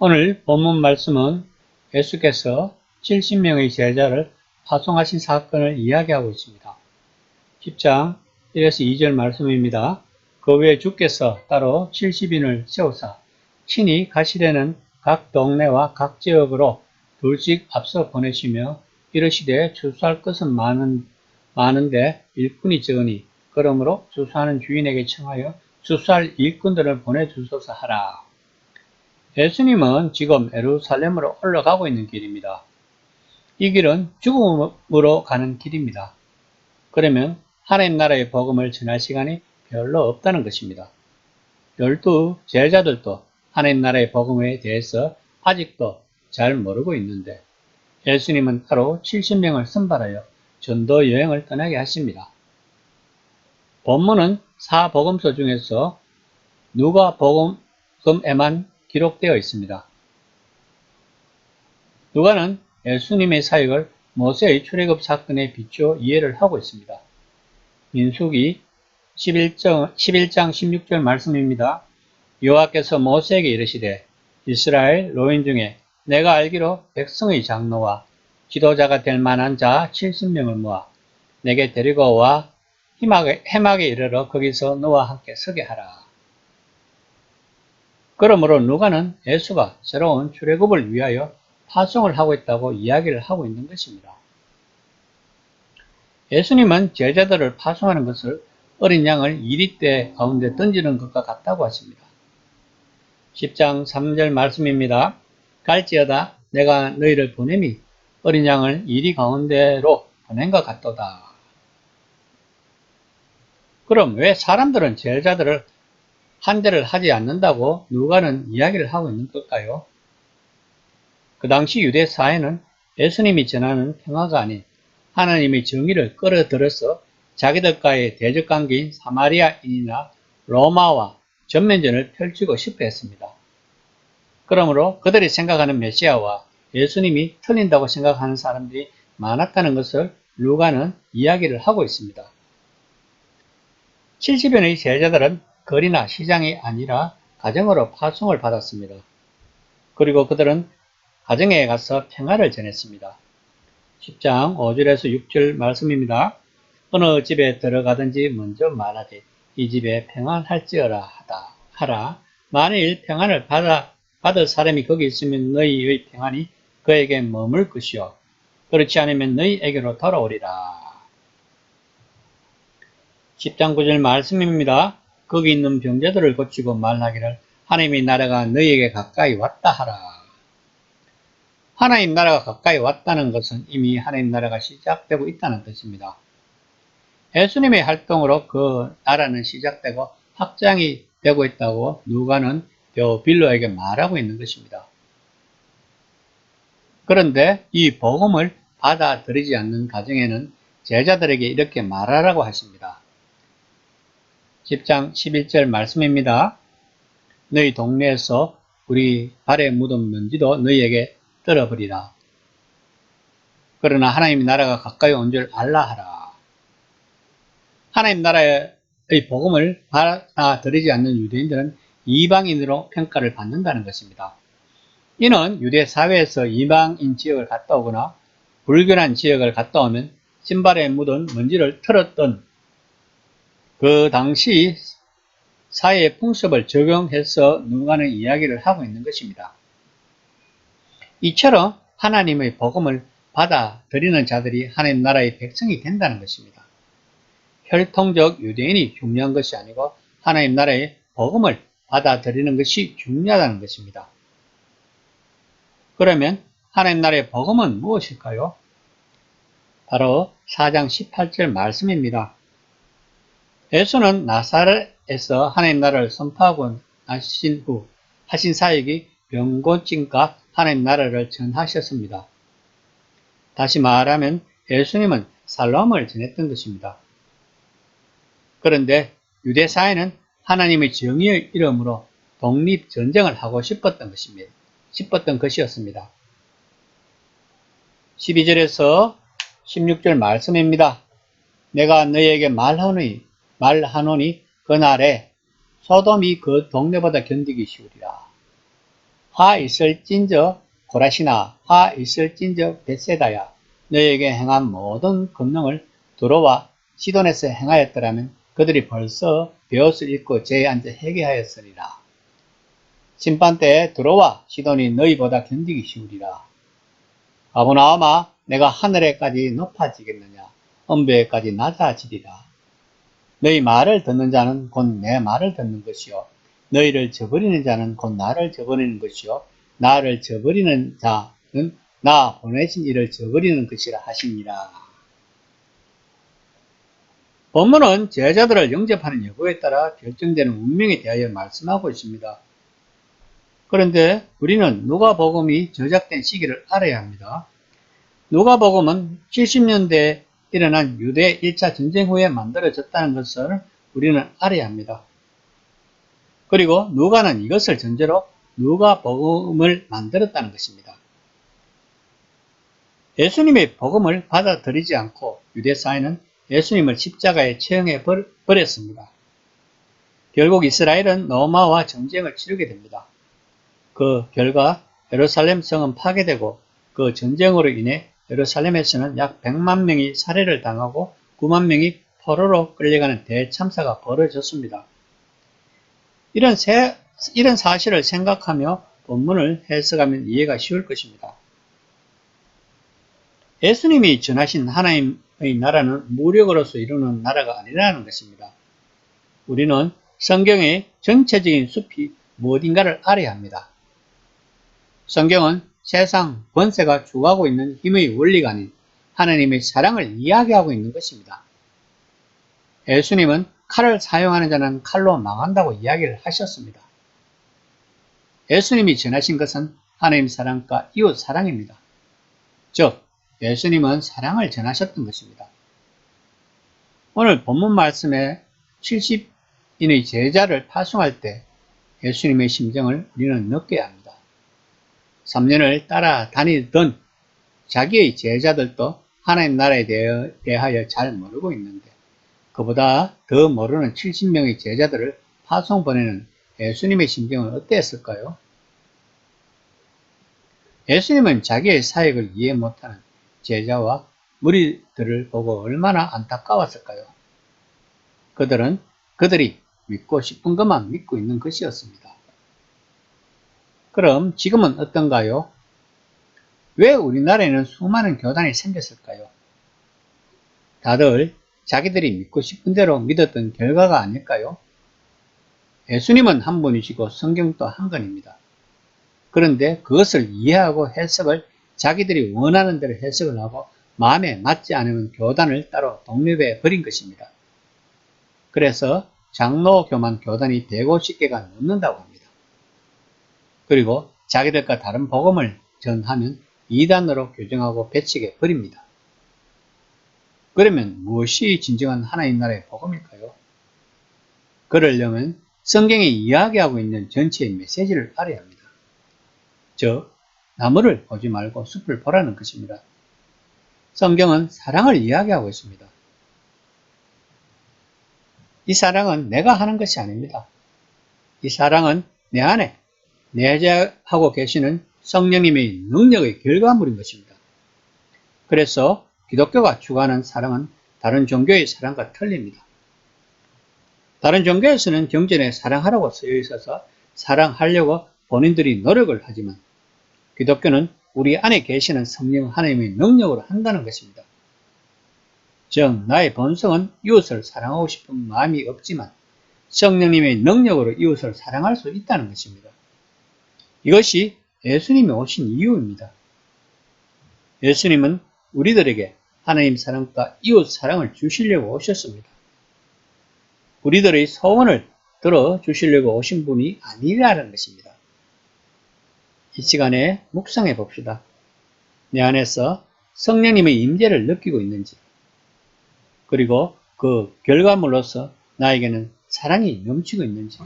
오늘 본문 말씀은 예수께서 70명의 제자를 파송하신 사건을 이야기하고 있습니다. 10장 1에서 2절 말씀입니다. 그 후에 주께서 따로 70인을 세우사 친히 가시려는 각 동네와 각 지역으로 둘씩 앞서 보내시며 이르시되 주수할 것은 많은데 일꾼이 적으니 그러므로 주수하는 주인에게 청하여 주수할 일꾼들을 보내주소서 하라. 예수님은 지금 예루살렘으로 올라가고 있는 길입니다. 이 길은 죽음으로 가는 길입니다. 그러면 하나님 나라의 복음을 전할 시간이 별로 없다는 것입니다. 12 제자들도 하나님 나라의 복음에 대해서 아직도 잘 모르고 있는데 예수님은 따로 70명을 선발하여 전도 여행을 떠나게 하십니다. 본문은 사복음서 중에서 누가복음에만 기록되어 있습니다. 누가는 예수님의 사역을 모세의 출애굽 사건에 비추어 이해를 하고 있습니다. 민수기 11장 16절 말씀입니다. 여호와께서 모세에게 이르시되 이스라엘 노인 중에 내가 알기로 백성의 장로와 지도자가 될 만한 자 70명을 모아 내게 데리고 와 해막에 이르러 거기서 너와 함께 서게 하라. 그러므로 누가는 예수가 새로운 출애굽을 위하여 파송을 하고 있다고 이야기를 하고 있는 것입니다. 예수님은 제자들을 파송하는 것을 어린 양을 이리대 가운데 던지는 것과 같다고 하십니다. 10장 3절 말씀입니다. 갈지어다 내가 너희를 보냄이 어린 양을 이리 가운데로 보낸 것 같도다. 그럼 왜 사람들은 제자들을 한대를 하지 않는다고 누가는 이야기를 하고 있는 걸까요? 그 당시 유대 사회는 예수님이 전하는 평화가 아닌 하나님의 정의를 끌어들여서 자기들과의 대적관계인 사마리아인이나 로마와 전면전을 펼치고 싶어 했습니다. 그러므로 그들이 생각하는 메시아와 예수님이 틀린다고 생각하는 사람들이 많았다는 것을 누가는 이야기를 하고 있습니다. 70여의 제자들은 거리나 시장이 아니라 가정으로 파송을 받았습니다. 그리고 그들은 가정에 가서 평화를 전했습니다. 10장 5절에서 6절 말씀입니다. 어느 집에 들어가든지 먼저 말하되 이 집에 평안할지어라 하라. 만일 평안을 받을 사람이 거기 있으면 너희의 평안이 그에게 머물 것이요 그렇지 않으면 너희에게로 돌아오리라. 10장 9절 말씀입니다. 거기 있는 병자들을 고치고 말하기를 하나님의 나라가 너희에게 가까이 왔다 하라. 하나님 나라가 가까이 왔다는 것은 이미 하나님 나라가 시작되고 있다는 뜻입니다. 예수님의 활동으로 그 나라는 시작되고 확장이 되고 있다고 누가는 데오빌로에게 말하고 있는 것입니다. 그런데 이 복음을 받아들이지 않는 가정에는 제자들에게 이렇게 말하라고 하십니다. 10장 11절 말씀입니다. 너희 동네에서 우리 발에 묻은 먼지도 너희에게 떨어버리라. 그러나 하나님의 나라가 가까이 온 줄 알라 하라. 하나님 나라의 복음을 받아들이지 않는 유대인들은 이방인으로 평가를 받는다는 것입니다. 이는 유대 사회에서 이방인 지역을 갔다 오거나 불결한 지역을 갔다 오면 신발에 묻은 먼지를 털었던 그 당시 사회의 풍습을 적용해서 누가는 이야기를 하고 있는 것입니다. 이처럼 하나님의 복음을 받아들이는 자들이 하나님 나라의 백성이 된다는 것입니다. 혈통적 유대인이 중요한 것이 아니고 하나님 나라의 복음을 받아들이는 것이 중요하다는 것입니다. 그러면 하나님 나라의 복음은 무엇일까요? 바로 4장 18절 말씀입니다. 예수는 나사렛에서 하나님 나라를 선포하고 나신 후 하신 사역이 병고침과 하나님 나라를 전하셨습니다. 다시 말하면 예수님은 살롬을 전했던 것입니다. 그런데 유대 사회는 하나님의 정의의 이름으로 독립전쟁을 하고 싶었던 것이었습니다. 12절에서 16절 말씀입니다. 내가 너희에게 말하노니 그날에 소돔이 그 동네보다 견디기 쉬우리라. 화 있을진저 고라시나 화 있을진저 벳세다야 너에게 행한 모든 금능을 두로와 시돈에서 행하였더라면 그들이 벌써 벼옷을 입고 제에 앉아 회개하였으리라. 심판 때에 두로와 시돈이 너희보다 견디기 쉬우리라. 아브라함아 내가 하늘에까지 높아지겠느냐 언배에까지 낮아지리라. 너희 말을 듣는 자는 곧 내 말을 듣는 것이요 너희를 저버리는 자는 곧 나를 저버리는 것이요 나를 저버리는 자는 나 보내신 이를 저버리는 것이라 하시니라. 본문은 제자들을 영접하는 여부에 따라 결정되는 운명에 대하여 말씀하고 있습니다. 그런데 우리는 누가복음이 저작된 시기를 알아야 합니다. 누가복음은 70년대에 일어난 유대 1차 전쟁 후에 만들어졌다는 것을 우리는 알아야 합니다. 그리고 누가는 이것을 전제로 누가복음을 만들었다는 것입니다. 예수님의 복음을 받아들이지 않고 유대 사회는 예수님을 십자가에 처형해 버렸습니다. 결국 이스라엘은 로마와 전쟁을 치르게 됩니다. 그 결과 예루살렘 성은 파괴되고 그 전쟁으로 인해 예루살렘에서는 약 100만 명이 살해를 당하고 9만 명이 포로로 끌려가는 대참사가 벌어졌습니다. 이런 사실을 생각하며 본문을 해석하면 이해가 쉬울 것입니다. 예수님이 전하신 하나님의 나라는 무력으로서 이루는 나라가 아니라는 것입니다. 우리는 성경의 전체적인 숲이 무엇인가를 알아야 합니다. 성경은 세상 권세가 주하고 있는 힘의 원리가 아닌 하나님의 사랑을 이야기하고 있는 것입니다. 예수님은 칼을 사용하는 자는 칼로 망한다고 이야기를 하셨습니다. 예수님이 전하신 것은 하나님 사랑과 이웃 사랑입니다. 즉, 예수님은 사랑을 전하셨던 것입니다. 오늘 본문 말씀에 70인의 제자를 파송할 때 예수님의 심정을 우리는 느껴야 합니다. 3년을 따라다니던 자기의 제자들도 하나님 나라에 대하여 잘 모르고 있는데 그보다 더 모르는 70명의 제자들을 파송 보내는 예수님의 심정은 어땠을까요? 예수님은 자기의 사역을 이해 못하는 제자와 무리들을 보고 얼마나 안타까웠을까요? 그들이 믿고 싶은 것만 믿고 있는 것이었습니다. 그럼 지금은 어떤가요? 왜 우리나라에는 수많은 교단이 생겼을까요? 다들 자기들이 믿고 싶은 대로 믿었던 결과가 아닐까요? 예수님은 한 분이시고 성경도 한 권입니다. 그런데 그것을 이해하고 해석을 자기들이 원하는 대로 해석을 하고 마음에 맞지 않으면 교단을 따로 독립해 버린 것입니다. 그래서 장로교만 교단이 150개가 넘는다고 합니다. 그리고 자기들과 다른 복음을 전하면 이단으로 규정하고 배척해 버립니다. 그러면 무엇이 진정한 하나님 나라의 복음일까요? 그러려면 성경이 이야기하고 있는 전체의 메시지를 알아야 합니다. 즉, 나무를 보지 말고 숲을 보라는 것입니다. 성경은 사랑을 이야기하고 있습니다. 이 사랑은 내가 하는 것이 아닙니다. 이 사랑은 내 안에 내재하고 계시는 성령님의 능력의 결과물인 것입니다. 그래서 기독교가 추구하는 사랑은 다른 종교의 사랑과 틀립니다. 다른 종교에서는 경전에 사랑하라고 쓰여 있어서 사랑하려고 본인들이 노력을 하지만 기독교는 우리 안에 계시는 성령 하나님의 능력으로 한다는 것입니다. 즉, 나의 본성은 이웃을 사랑하고 싶은 마음이 없지만 성령님의 능력으로 이웃을 사랑할 수 있다는 것입니다. 이것이 예수님이 오신 이유입니다. 예수님은 우리들에게 하나님 사랑과 이웃 사랑을 주시려고 오셨습니다. 우리들의 소원을 들어주시려고 오신 분이 아니라는 것입니다. 이 시간에 묵상해 봅시다. 내 안에서 성령님의 임재를 느끼고 있는지, 그리고 그 결과물로서 나에게는 사랑이 넘치고 있는지,